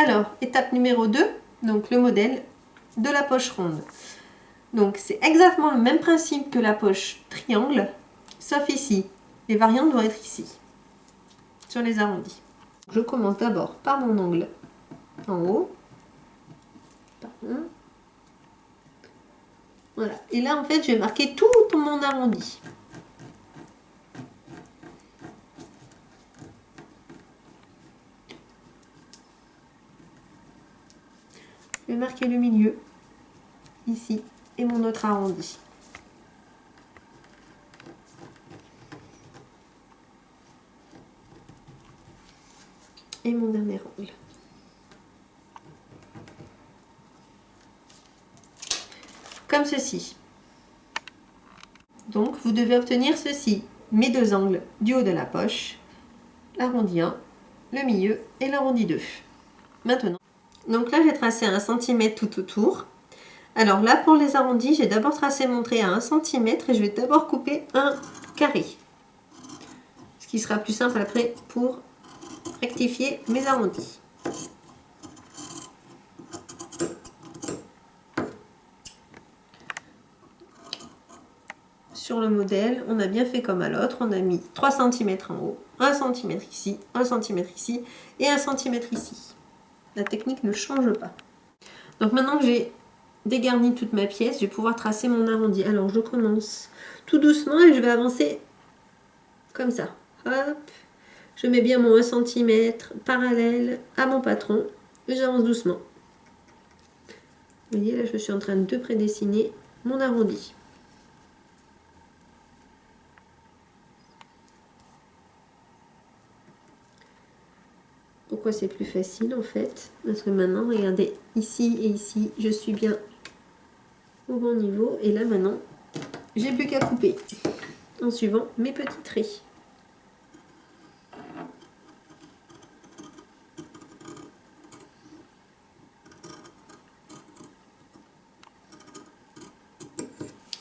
Alors, étape numéro 2, donc le modèle de la poche ronde. Donc c'est exactement le même principe que la poche triangle, sauf ici. Les variantes doivent être ici, sur les arrondis. Je commence d'abord par mon angle en haut. Pardon. Voilà. Et là, en fait, je vais marquer tout mon arrondi. Je vais marquer le milieu, ici, et mon autre arrondi. Et mon dernier angle. Comme ceci. Donc, vous devez obtenir ceci. Mes deux angles du haut de la poche, l'arrondi 1, le milieu et l'arrondi 2. Maintenant, donc là, j'ai tracé 1 cm tout autour. Alors là, pour les arrondis, j'ai d'abord tracé mon trait à 1 cm et je vais d'abord couper un carré. Ce qui sera plus simple après pour rectifier mes arrondis. Sur le modèle, on a bien fait comme à l'autre. On a mis 3 cm en haut, 1 cm ici, 1 cm ici et 1 cm ici. La technique ne change pas. Donc maintenant que j'ai dégarni toute ma pièce, je vais pouvoir tracer mon arrondi. Alors je commence tout doucement et je vais avancer comme ça. Hop. Je mets bien mon 1 cm parallèle à mon patron et j'avance doucement. Vous voyez, là je suis en train de prédessiner mon arrondi. Pourquoi c'est plus facile en fait? Parce que maintenant, regardez, ici et ici, je suis bien au bon niveau. Et là maintenant, j'ai plus qu'à couper en suivant mes petits traits.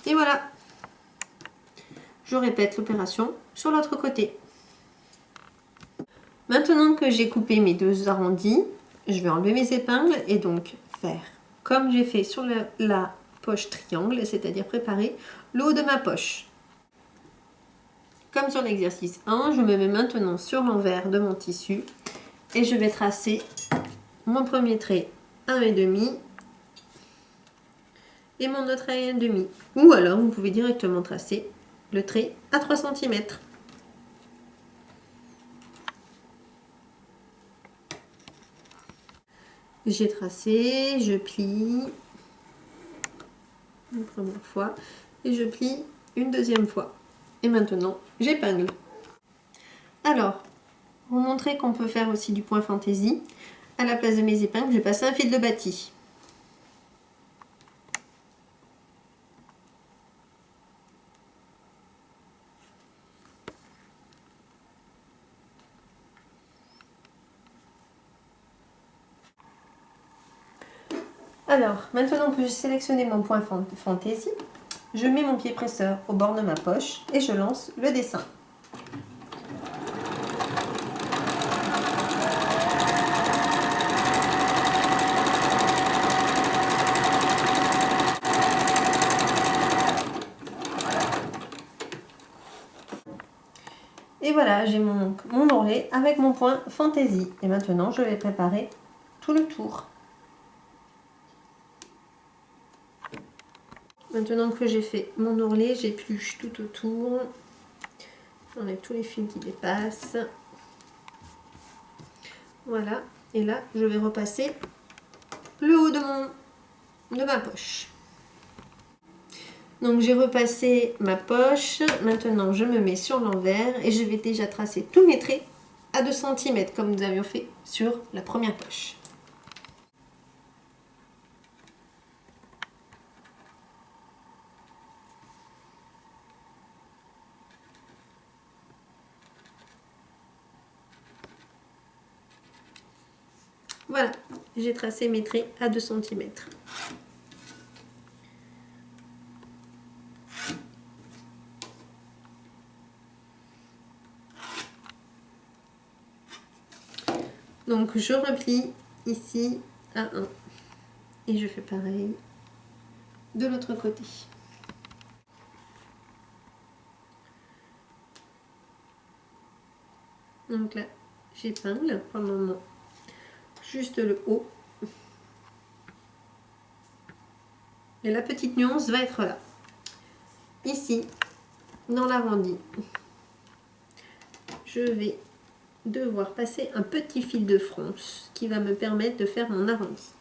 Et voilà. Je répète l'opération sur l'autre côté. Maintenant que j'ai coupé mes deux arrondis, je vais enlever mes épingles et donc faire comme j'ai fait sur la poche triangle, c'est-à-dire préparer le haut de ma poche. Comme sur l'exercice 1, je me mets maintenant sur l'envers de mon tissu et je vais tracer mon premier trait à 1,5 et mon autre à 1,5. Ou alors vous pouvez directement tracer le trait à 3 cm. J'ai tracé, je plie une première fois et je plie une deuxième fois. Et maintenant, j'épingle. Alors, pour montrer qu'on peut faire aussi du point fantaisie, à la place de mes épingles, j'ai passé un fil de bâti. Alors, maintenant que j'ai sélectionné mon point fantaisie, je mets mon pied presseur au bord de ma poche et je lance le dessin. Et voilà, j'ai mon ourlet avec mon point fantaisie. Et maintenant, je vais préparer tout le tour. Maintenant que j'ai fait mon ourlet, j'épluche tout autour. J'enlève tous les fils qui dépassent. Voilà. Et là, je vais repasser le haut de ma poche. Donc j'ai repassé ma poche. Maintenant, je me mets sur l'envers et je vais déjà tracer tous mes traits à 2 cm comme nous avions fait sur la première poche. Voilà, j'ai tracé mes traits à 2 cm. Donc je replie ici à 1. Et je fais pareil de l'autre côté. Donc là, j'épingle pour le moment juste le haut. Et la petite nuance va être là. Ici, dans l'arrondi, je vais devoir passer un petit fil de fronce qui va me permettre de faire mon arrondi.